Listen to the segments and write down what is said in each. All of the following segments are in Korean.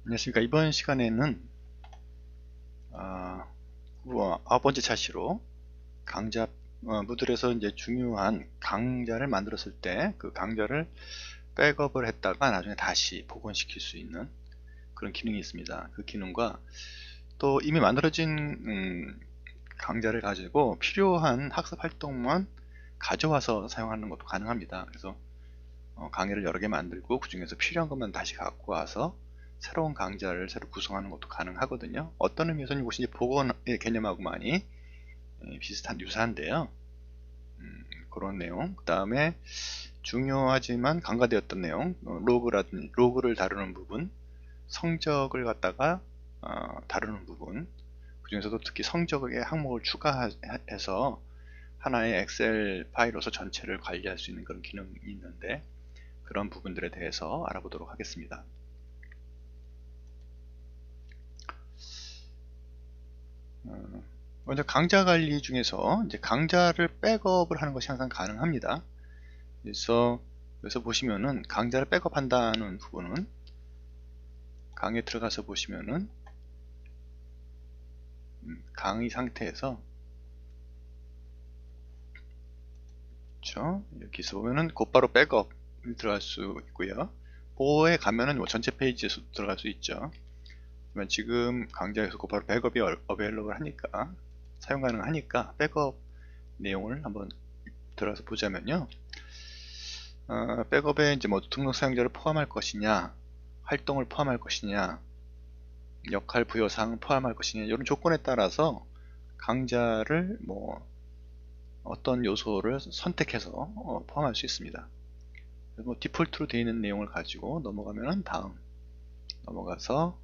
안녕하십니까. 이번 시간에는 9번째 차시로 강좌 무들에서 이제 중요한 강좌를 만들었을 때 그 강좌를 백업을 했다가 나중에 다시 복원시킬 수 있는 그런 기능이 있습니다. 그 기능과 또 이미 만들어진 강좌를 가지고 필요한 학습 활동만 가져와서 사용하는 것도 가능합니다. 그래서 강의를 여러 개 만들고 그 중에서 필요한 것만 다시 갖고 와서 새로운 강좌를 새로 구성하는 것도 가능하거든요. 어떤 의미에서는 이것이 이제 복원의 개념하고 많이 비슷한 유사한데요. 그런 내용. 그 다음에 중요하지만 간과되었던 내용, 로그를 다루는 부분, 성적을 갖다가 다루는 부분, 그 중에서도 특히 성적의 항목을 추가해서 하나의 엑셀 파일로서 전체를 관리할 수 있는 그런 기능이 있는데, 그런 부분들에 대해서 알아보도록 하겠습니다. 먼저 강좌 관리 중에서 이제 강좌를 백업을 하는 것이 항상 가능합니다. 그래서 보시면은 강좌를 백업한다는 부분은 강의에 들어가서 보시면은 강의 상태에서 그렇죠? 여기서 보면은 곧바로 백업 들어갈 수 있고요. 보호에 가면은 뭐 전체 페이지에서 들어갈 수 있죠. 하지만 지금 강좌에서 곧바로 백업이 어베일러블 하니까 사용 가능하니까 백업 내용을 한번 들어가서 보자면요. 백업에 이제 뭐 등록 사용자를 포함할 것이냐, 활동을 포함할 것이냐, 역할 부여사항을 포함할 것이냐, 이런 조건에 따라서 강좌를 뭐 어떤 요소를 선택해서 포함할 수 있습니다. 뭐 디폴트로 되어 있는 내용을 가지고 넘어가면 다음 넘어가서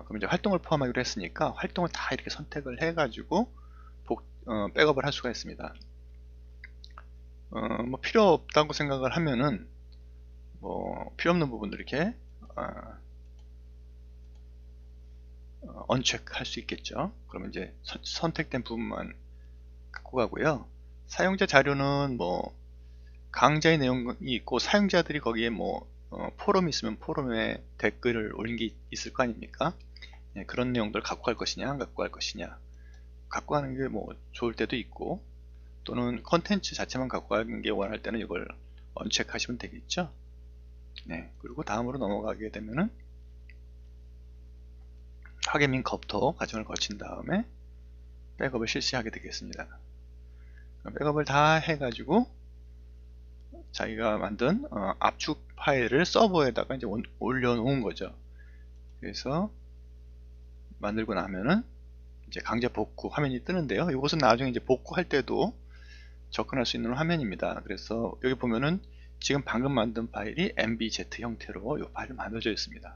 그럼 이제 활동을 포함하기로 했으니까 활동을 다 이렇게 선택을 해가지고 백업을 할 수가 있습니다. 뭐 필요 없다고 생각을 하면은 뭐 필요 없는 부분들 이렇게 언체크 할 수 있겠죠. 그러면 이제 선택된 부분만 갖고 가고요. 사용자 자료는 뭐 강좌의 내용이 있고 사용자들이 거기에 뭐 포럼이 있으면 포럼에 댓글을 올린 게 있을 거 아닙니까? 네, 그런 내용들 갖고 갈 것이냐 안 갖고 갈 것이냐, 갖고 가는 게 뭐 좋을 때도 있고 또는 컨텐츠 자체만 갖고 가는 게 원할 때는 이걸 언체크 하시면 되겠죠. 네, 그리고 다음으로 넘어가게 되면은 확인 및 검토 과정을 거친 다음에 백업을 실시하게 되겠습니다. 백업을 다 해가지고 자기가 만든 압축 파일을 서버에다가 이제 올려놓은 거죠. 그래서 만들고 나면은 이제 강제 복구 화면이 뜨는데요. 이것은 나중에 이제 복구할 때도 접근할 수 있는 화면입니다. 그래서 여기 보면은 지금 방금 만든 파일이 mbz 형태로 이 파일을 만들어져 있습니다.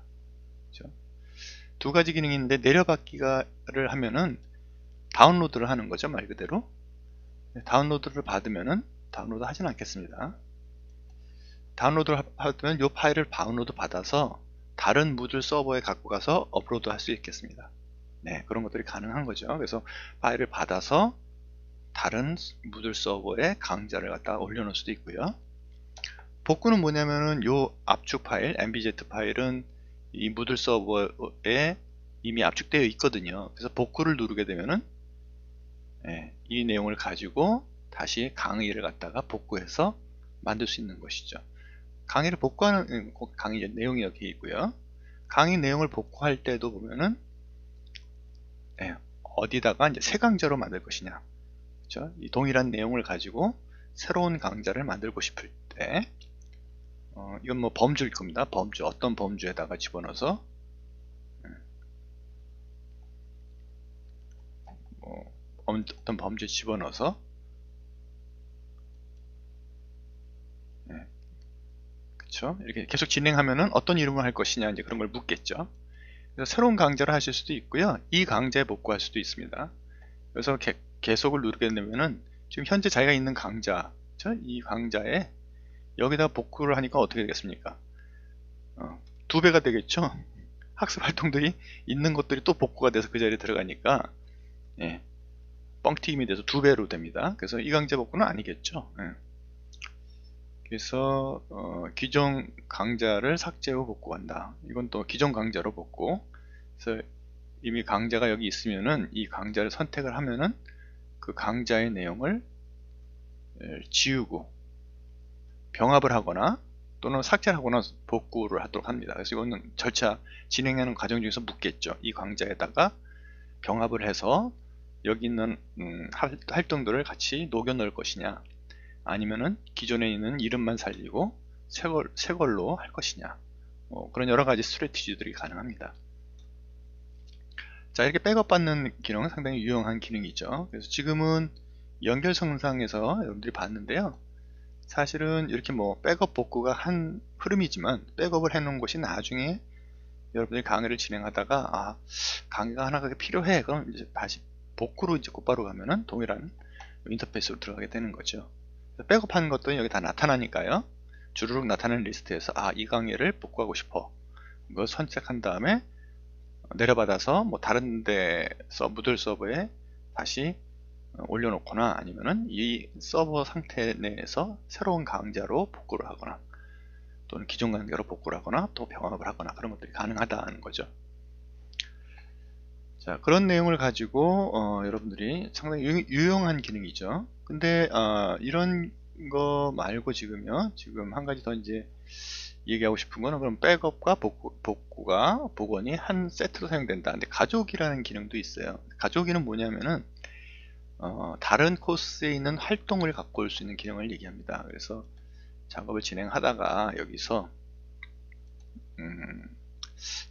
그렇죠? 두 가지 기능이 있는데 내려받기를 하면은 다운로드를 하는 거죠, 말 그대로. 다운로드를 받으면은 다운로드 하진 않겠습니다. 다운로드를 받으면 이 파일을 다운로드 받아서 다른 무들 서버에 갖고 가서 업로드 할 수 있겠습니다. 네, 그런 것들이 가능한 거죠. 그래서 파일을 받아서 다른 무들 서버에 강좌를 갖다 올려놓을 수도 있고요. 복구는 뭐냐면은 요 압축 파일, mbz 파일은 이 무들 서버에 이미 압축되어 있거든요. 그래서 복구를 누르게 되면은 이 내용을 가지고 다시 강의를 갖다가 복구해서 만들 수 있는 것이죠. 강의를 복구하는 강의 내용이 여기 있고요. 강의 내용을 복구할 때도 보면은 어디다가 이제 새 강좌로 만들 것이냐, 그렇죠? 이 동일한 내용을 가지고 새로운 강좌를 만들고 싶을 때 이건 뭐 범주일 겁니다. 범주, 어떤 범주에다가 집어넣어서 뭐 어떤 범주에 집어넣어서 그렇죠? 이렇게 계속 진행하면은 어떤 이름을 할 것이냐, 이제 그런 걸 묻겠죠. 그래서 새로운 강좌를 하실 수도 있고요. 이 강좌에 복구할 수도 있습니다. 그래서 계속을 누르게 되면은 지금 현재 자기가 있는 강좌, 그렇죠? 이 강좌에 여기다 복구를 하니까 어떻게 되겠습니까? 2배가 되겠죠. 학습 활동들이 있는 것들이 또 복구가 돼서 그 자리에 들어가니까 뻥튀김이 돼서 2배로 됩니다. 그래서 이 강좌 복구는 아니겠죠. 그래서 기존 강좌를 삭제 후 복구한다. 이건 또 기존 강좌로 복구. 그래서 이미 강좌가 여기 있으면은 이 강좌를 선택을 하면은 그 강좌의 내용을 지우고 병합을 하거나 또는 삭제를 하거나 복구를 하도록 합니다. 그래서 이거는 절차 진행하는 과정 중에서 묻겠죠. 이 강좌에다가 병합을 해서 여기 있는 활동들을 같이 녹여 넣을 것이냐, 아니면은 기존에 있는 이름만 살리고 새 걸로 할 것이냐, 그런 여러 가지 스트래티지들이 가능합니다. 자, 이렇게 백업 받는 기능은 상당히 유용한 기능이죠. 그래서 지금은 연결성상에서 여러분들이 봤는데요. 사실은 이렇게 뭐 백업 복구가 한 흐름이지만 백업을 해 놓은 것이 나중에 여러분들이 강의를 진행하다가 강의가 하나가 필요해, 그럼 이제 다시 복구로 이제 곧바로 가면은 동일한 인터페이스로 들어가게 되는 거죠. 백업한 것도 여기 다 나타나니까요. 주르륵 나타나는 리스트에서 이 강의를 복구하고 싶어, 이거 선택한 다음에 내려받아서 뭐 다른 데 무들 서버에 다시 올려놓거나, 아니면은 이 서버 상태 내에서 새로운 강좌로 복구를 하거나, 또는 기존 강좌로 복구를 하거나 또 병합을 하거나, 그런 것들이 가능하다는 거죠. 자, 그런 내용을 가지고 여러분들이 상당히 유용한 기능이죠. 근데 이런 거 말고 지금 한 가지 더 이제 얘기하고 싶은 거는, 그럼 백업과 복원이 한 세트로 사용된다. 근데 가져오기라는 기능도 있어요. 가져오기는 뭐냐면은 다른 코스에 있는 활동을 갖고 올 수 있는 기능을 얘기합니다. 그래서 작업을 진행하다가 여기서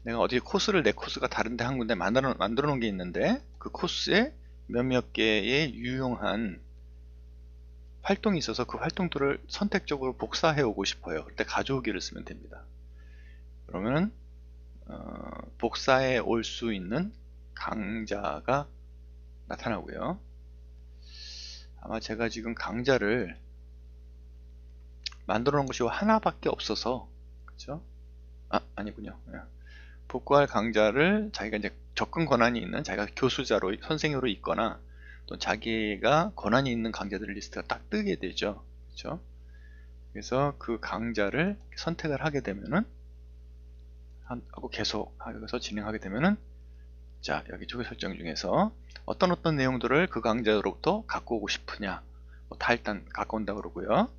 내가 어디 내 코스가 다른데 한 군데 만들어 놓은 게 있는데, 그 코스에 몇몇 개의 유용한 활동이 있어서 그 활동들을 선택적으로 복사해 오고 싶어요. 그때 가져오기를 쓰면 됩니다. 그러면 복사해 올 수 있는 강좌가 나타나고요. 아마 제가 지금 강좌를 만들어 놓은 것이 하나밖에 없어서, 그렇죠? 아니군요. 복구할 강좌를 자기가 이제 접근 권한이 있는, 자기가 교수자로 선생으로 있거나 또 자기가 권한이 있는 강좌들 리스트가 딱 뜨게 되죠. 그렇죠? 그래서 그 강좌를 선택을 하게 되면은 하고 계속 하면서 진행하게 되면은, 자, 여기 조회 설정 중에서 어떤 내용들을 그 강좌로부터 갖고 오고 싶으냐, 다 일단 갖고 온다 그러고요.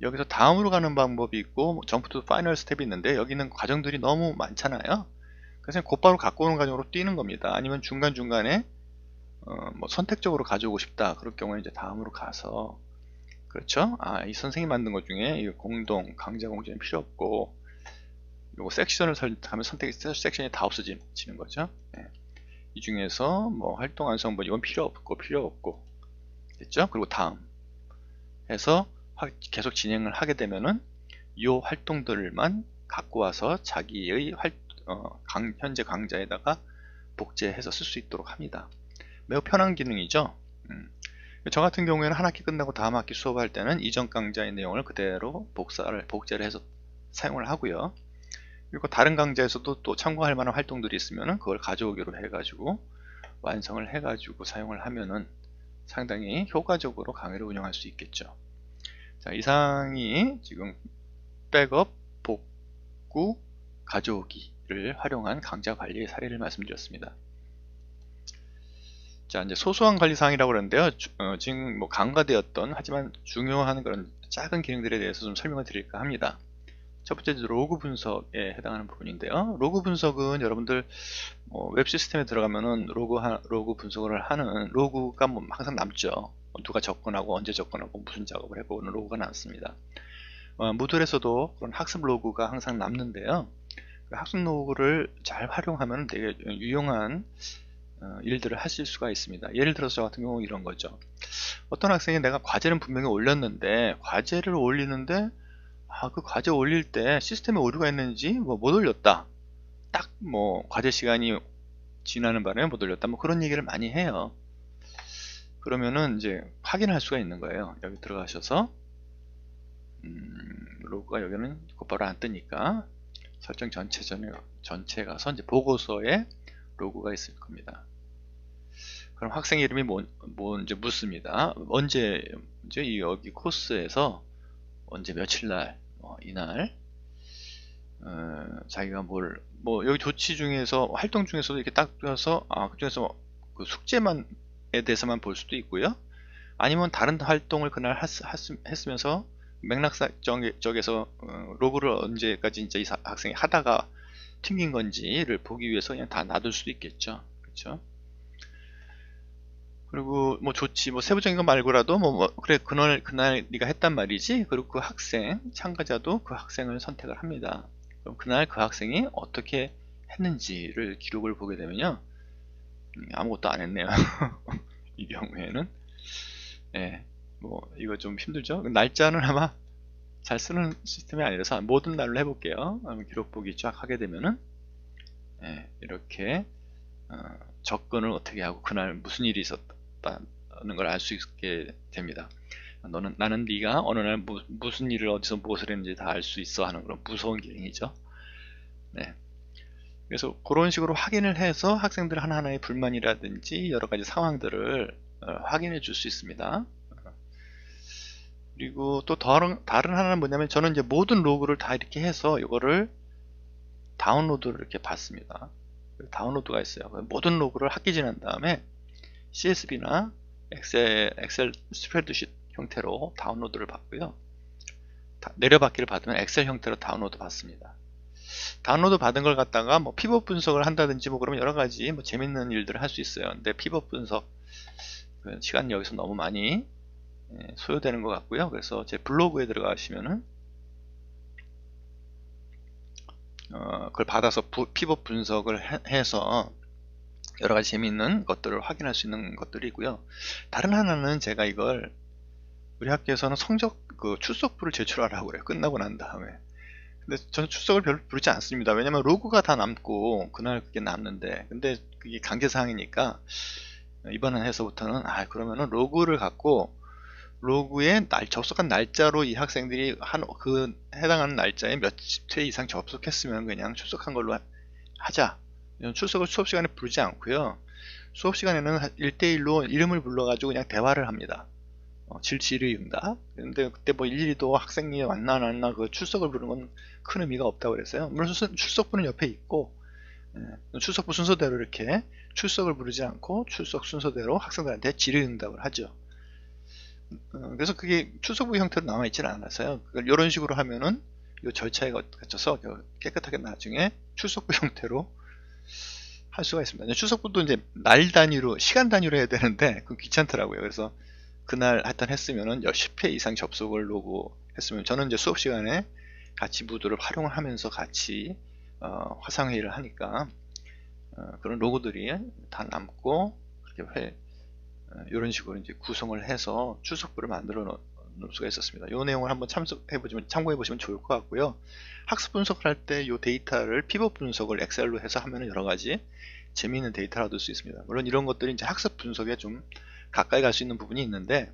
여기서 다음으로 가는 방법이 있고 점프 투 파이널 스텝이 있는데, 여기는 과정들이 너무 많잖아요. 그래서 곧바로 갖고 오는 과정으로 뛰는 겁니다. 아니면 중간중간에 뭐 선택적으로 가져오고 싶다, 그럴 경우에 이제 다음으로 가서, 그렇죠? 이 선생님이 만든 것 중에 이 강좌 공지는 필요 없고, 요거 섹션을 선택하면 섹션이 다 없어지는 거죠. 이 중에서 뭐 활동 완성, 이건 필요 없고 됐죠? 그리고 다음 해서 계속 진행을 하게 되면은 이 활동들만 갖고 와서 자기의 현재 강좌에다가 복제해서 쓸 수 있도록 합니다. 매우 편한 기능이죠. 저 같은 경우에는 한 학기 끝나고 다음 학기 수업할 때는 이전 강좌의 내용을 그대로 복제를 해서 사용을 하고요. 그리고 다른 강좌에서도 또 참고할 만한 활동들이 있으면 그걸 가져오기로 해가지고 완성을 해가지고 사용을 하면은 상당히 효과적으로 강의를 운영할 수 있겠죠. 자, 이상이 지금 백업, 복구, 가져오기를 활용한 강좌 관리의 사례를 말씀드렸습니다. 자, 이제 소소한 관리 사항이라고 그러는데요. 지금 뭐 간과되었던 하지만 중요한 그런 작은 기능들에 대해서 좀 설명을 드릴까 합니다. 첫 번째, 로그 분석에 해당하는 부분인데요. 로그 분석은 여러분들 웹 시스템에 들어가면은 로그 분석을 하는 로그가 뭐 항상 남죠. 누가 접근하고 언제 접근하고 무슨 작업을 해보고 는 로그가 남습니다. 무들에서도 그런 학습 로그가 항상 남는데요. 그 학습 로그를 잘 활용하면 되게 유용한 일들을 하실 수가 있습니다. 예를 들어서 저 같은 경우 이런 거죠. 어떤 학생이 내가 과제는 분명히 올렸는데, 과제를 올리는데 그 과제 올릴 때 시스템에 오류가 있는지 못 올렸다, 딱 과제 시간이 지나는 바람에 못 올렸다, 그런 얘기를 많이 해요. 그러면은 이제 확인할 수가 있는 거예요. 여기 들어가셔서 로그가 여기는 곧바로 안 뜨니까 설정 전체 가서 이제 보고서에 로그가 있을 겁니다. 그럼 학생 이름이 이제 묻습니다. 언제 여기 코스에서 언제 며칠날 이날 자기가 여기 조치 중에서 활동 중에서도 이렇게 딱 띄어서 그 중에서 그 숙제만에 대해서만 볼 수도 있고요. 아니면 다른 활동을 그날 했으면서 맥락적에서 로그를 언제까지 이제 이 학생이 하다가 튕긴 건지를 보기 위해서 그냥 다 놔둘 수도 있겠죠. 그렇죠? 그리고 조치 세부적인 거 말고라도 그래 그날 네가 했단 말이지. 그리고 그 학생 참가자도 그 학생을 선택을 합니다. 그럼 그날 그 학생이 어떻게 했는지를 기록을 보게 되면요, 아무것도 안 했네요. 이 경우에는 이거 좀 힘들죠. 날짜는 아마 잘 쓰는 시스템이 아니라서 모든 날로 해볼게요. 기록 보기 쫙 하게 되면은 이렇게 접근을 어떻게 하고 그날 무슨 일이 있었다는 걸 알 수 있게 됩니다. 나는 네가 어느 날 무슨 일을 어디서 무엇을 했는지 다 알 수 있어 하는 그런 무서운 기능이죠. 그래서 그런 식으로 확인을 해서 학생들 하나하나의 불만이라든지 여러 가지 상황들을 확인해 줄 수 있습니다. 그리고 또 다른 하나는 뭐냐면, 저는 이제 모든 로그를 다 이렇게 해서 이거를 다운로드를 이렇게 받습니다. 다운로드가 있어요. 모든 로그를 학기 지난 다음에 CSV나 엑셀 스프레드शी트 형태로 다운로드를 받고요. 내려받기를 받으면 엑셀 형태로 다운로드 받습니다. 다운로드 받은 걸 갖다가 피벗 분석을 한다든지 그러면 여러 가지 재밌는 일들을 할 수 있어요. 근데 피벗 분석 시간 여기서 너무 많이 소요되는 것 같고요. 그래서 제 블로그에 들어가시면은 그걸 받아서 피벗 분석을 해서 여러 가지 재미있는 것들을 확인할 수 있는 것들이 있고요. 다른 하나는 제가 이걸 우리 학교에서는 출석부를 제출하라고 그래요. 끝나고 난 다음에. 근데 저는 출석을 별로 부르지 않습니다. 왜냐면 로그가 다 남고 그날 그게 남는데, 근데 그게 강제사항이니까 이번 해서부터는 그러면은 로그를 갖고 로그에 접속한 날짜로 이 학생들이 그 해당하는 날짜에 몇 회 이상 접속했으면 그냥 출석한 걸로 하자. 출석을 수업 시간에 부르지 않고요. 수업 시간에는 1대1로 이름을 불러가지고 그냥 대화를 합니다. 질의응답. 근데 그때 일일이 또 학생이 왔나 안 왔나 그 출석을 부르는 건 큰 의미가 없다고 그랬어요. 물론 출석부는 옆에 있고, 출석부 순서대로 이렇게 출석을 부르지 않고 출석 순서대로 학생들한테 질의응답을 하죠. 그래서 그게 출석부 형태로 남아있지는 않았어요. 이런 식으로 하면은 이 절차에 거쳐서 깨끗하게 나중에 출석부 형태로 할 수가 있습니다. 출석부도 이제 날 단위로, 시간 단위로 해야 되는데 그건 귀찮더라고요. 그래서 그날 하여튼 했으면은 10회 이상 접속을 로그 했으면, 저는 이제 수업 시간에 같이 무드를 활용을 하면서 같이 화상회의를 하니까 그런 로고들이 다 남고, 그렇게 이런 식으로 이제 구성을 해서 출석부를 만들어 놓을 수가 있었습니다. 이 내용을 한번 참고해 보시면 좋을 것 같고요. 학습 분석을 할 때 이 데이터를 피벗 분석을 엑셀로 해서 하면 여러 가지 재미있는 데이터를 얻을 수 있습니다. 물론 이런 것들이 이제 학습 분석에 좀 가까이 갈 수 있는 부분이 있는데,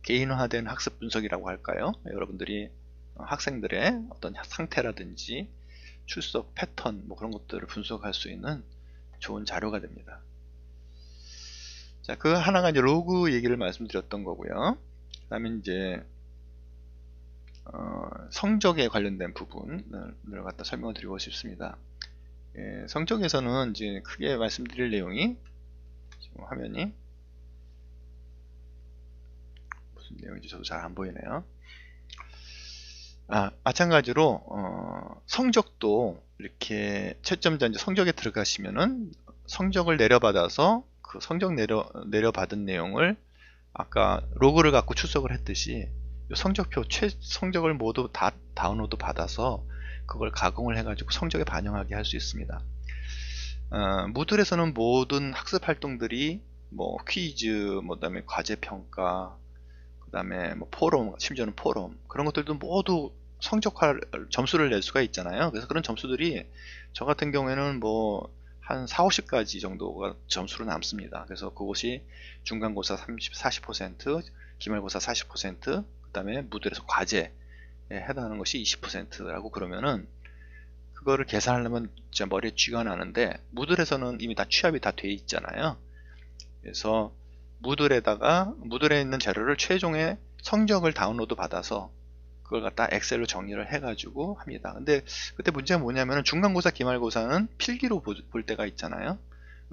개인화된 학습 분석이라고 할까요? 여러분들이 학생들의 어떤 상태라든지 출석 패턴 그런 것들을 분석할 수 있는 좋은 자료가 됩니다. 자, 그 하나가 이제 로그 얘기를 말씀드렸던 거고요. 그 다음에 이제 성적에 관련된 부분을 갖다 설명을 드리고 싶습니다. 성적에서는 이제 크게 말씀드릴 내용이, 지금 화면이 무슨 내용인지 저도 잘 안 보이네요. 마찬가지로 성적도 이렇게 채점자 이제 성적에 들어가시면은 성적을 내려받아서 그 성적 내려받은 내용을 아까 로그를 갖고 출석을 했듯이 성적표 성적을 모두 다 다운로드 받아서 그걸 가공을 해가지고 성적에 반영하게 할 수 있습니다. 무들에서는 모든 학습 활동들이 퀴즈, 그다음에 과제 평가, 그다음에 포럼, 심지어는 포럼, 그런 것들도 모두 성적화 점수를 낼 수가 있잖아요. 그래서 그런 점수들이 저 같은 경우에는 한 4, 50가지 정도가 점수로 남습니다. 그래서 그것이 중간고사 40%, 기말고사 40%, 그 다음에 무들에서 과제에 해당하는 것이 20%라고 그러면은 그거를 계산하려면 진짜 머리에 쥐가 나는데, 무들에서는 이미 다 취합이 다 돼 있잖아요. 그래서 무들에 있는 자료를 최종의 성적을 다운로드 받아서 그걸 갖다 엑셀로 정리를 해가지고 합니다. 근데 그때 문제가 뭐냐면 중간고사, 기말고사는 필기로 볼 때가 있잖아요.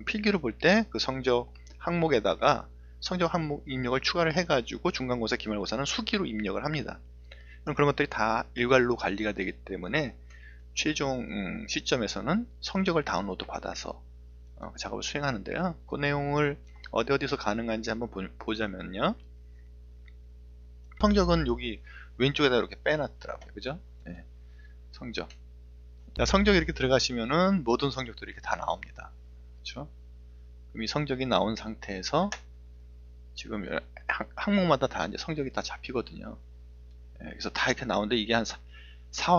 필기로 볼 때 그 성적 항목에다가 성적 항목 입력을 추가를 해가지고 중간고사, 기말고사는 수기로 입력을 합니다. 그럼 그런 것들이 다 일괄로 관리가 되기 때문에 최종 시점에서는 성적을 다운로드 받아서 작업을 수행하는데요. 그 내용을 어디서 가능한지 한번 보자면요. 성적은 여기 왼쪽에다 이렇게 빼놨더라고요. 그죠? 네. 성적. 성적이 이렇게 들어가시면은 모든 성적들이 이렇게 다 나옵니다. 그렇죠? 그럼 이 성적이 나온 상태에서 지금 항목마다 다 이제 성적이 다 잡히거든요. 네. 그래서 다 이렇게 나오는데 이게 한 3,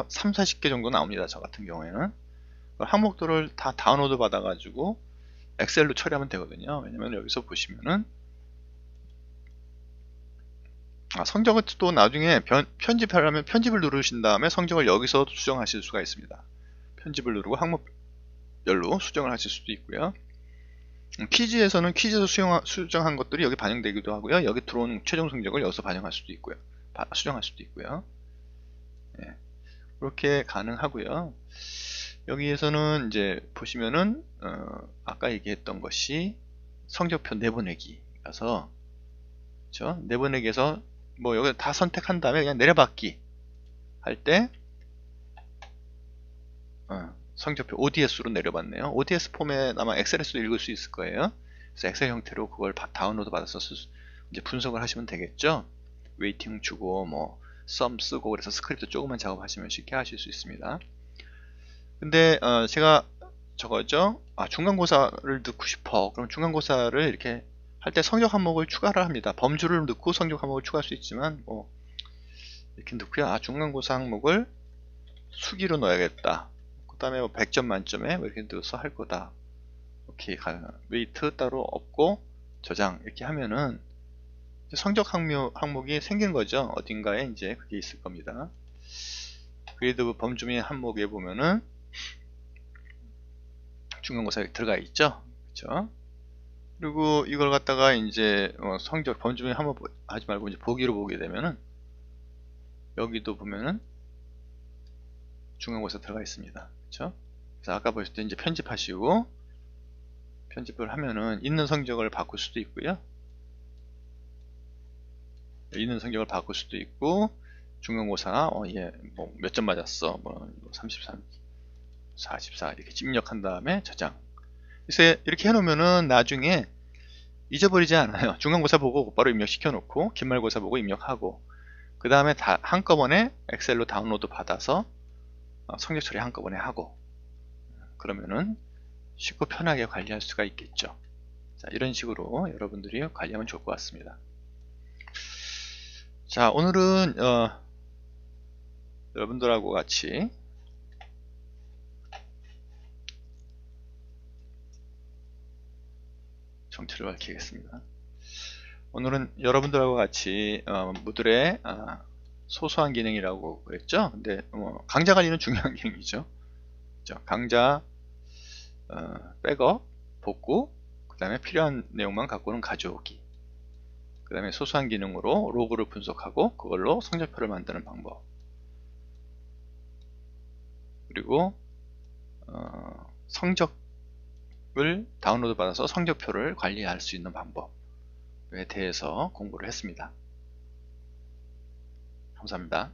40개 정도 나옵니다. 저 같은 경우에는. 항목들을 다 다운로드 받아가지고 엑셀로 처리하면 되거든요. 왜냐면 여기서 보시면은 성적은 또 나중에 편집하려면 편집을 누르신 다음에 성적을 여기서 수정하실 수가 있습니다. 편집을 누르고 항목별로 수정을 하실 수도 있고요. 퀴즈에서는 퀴즈에서 수정한 것들이 여기 반영되기도 하고요. 여기 들어온 최종 성적을 여기서 반영할 수도 있고요. 수정할 수도 있고요. 네. 그렇게 가능하고요. 여기에서는 이제 보시면은 아까 얘기했던 것이 성적표 내보내기라서 그렇죠? 내보내기에서 뭐 여기 다 선택한 다음에 그냥 내려받기 할 때 성적표 ODS로 내려받네요. ODS 폼에 아마 엑셀에서도 읽을 수 있을 거예요. 그래서 엑셀 형태로 그걸 다운로드 받아서 이제 분석을 하시면 되겠죠. 웨이팅 주고 뭐 썸 쓰고 그래서 스크립트 조금만 작업하시면 쉽게 하실 수 있습니다. 근데 제가 저거죠. 중간고사를 넣고 싶어. 그럼 중간고사를 이렇게 할 때 성적 항목을 추가를 합니다. 범주를 넣고 성적 항목을 추가할 수 있지만 뭐 이렇게 넣고요. 중간고사 항목을 수기로 넣어야겠다. 그 다음에 뭐 100점 만점에 뭐 이렇게 넣어서 할 거다. 이렇게 웨이트 따로 없고 저장 이렇게 하면은 성적 항목이 생긴 거죠. 어딘가에 이제 그게 있을 겁니다. 그래도 범주 및 항목에 보면은 중간고사에 들어가 있죠. 그렇죠? 그리고 이걸 갖다가 이제 성적 범주 및 항목 하지 말고 이제 보기로 보게 되면은 여기도 보면은 중간고사 들어가 있습니다. 그렇죠? 그래서 아까 보셨을 때 이제 편집하시고 편집을 하면은 있는 성적을 바꿀 수도 있고요. 있는 성적을 바꿀 수도 있고 중간고사 뭐 몇 점 맞았어 뭐 33, 44 이렇게 입력한 다음에 저장. 그래서 이렇게 해놓으면은 나중에 잊어버리지 않아요. 중간고사 보고 바로 입력시켜 놓고 기말고사 보고 입력하고 그 다음에 다 한꺼번에 엑셀로 다운로드 받아서 성적 처리 한꺼번에 하고 그러면은 쉽고 편하게 관리할 수가 있겠죠. 자, 이런 식으로 여러분들이 관리하면 좋을 것 같습니다. 자, 오늘은 여러분들하고 같이 정체를 밝히겠습니다. 오늘은 여러분들하고 같이 무들의 소소한 기능이라고 그랬죠. 근데 강좌 관리는 중요한 기능이죠. 강좌 백업, 복구, 그 다음에 필요한 내용만 갖고는 가져오기, 그 다음에 소소한 기능으로 로그를 분석하고 그걸로 성적표를 만드는 방법, 그리고 성적을 다운로드 받아서 성적표를 관리할 수 있는 방법에 대해서 공부를 했습니다. 감사합니다.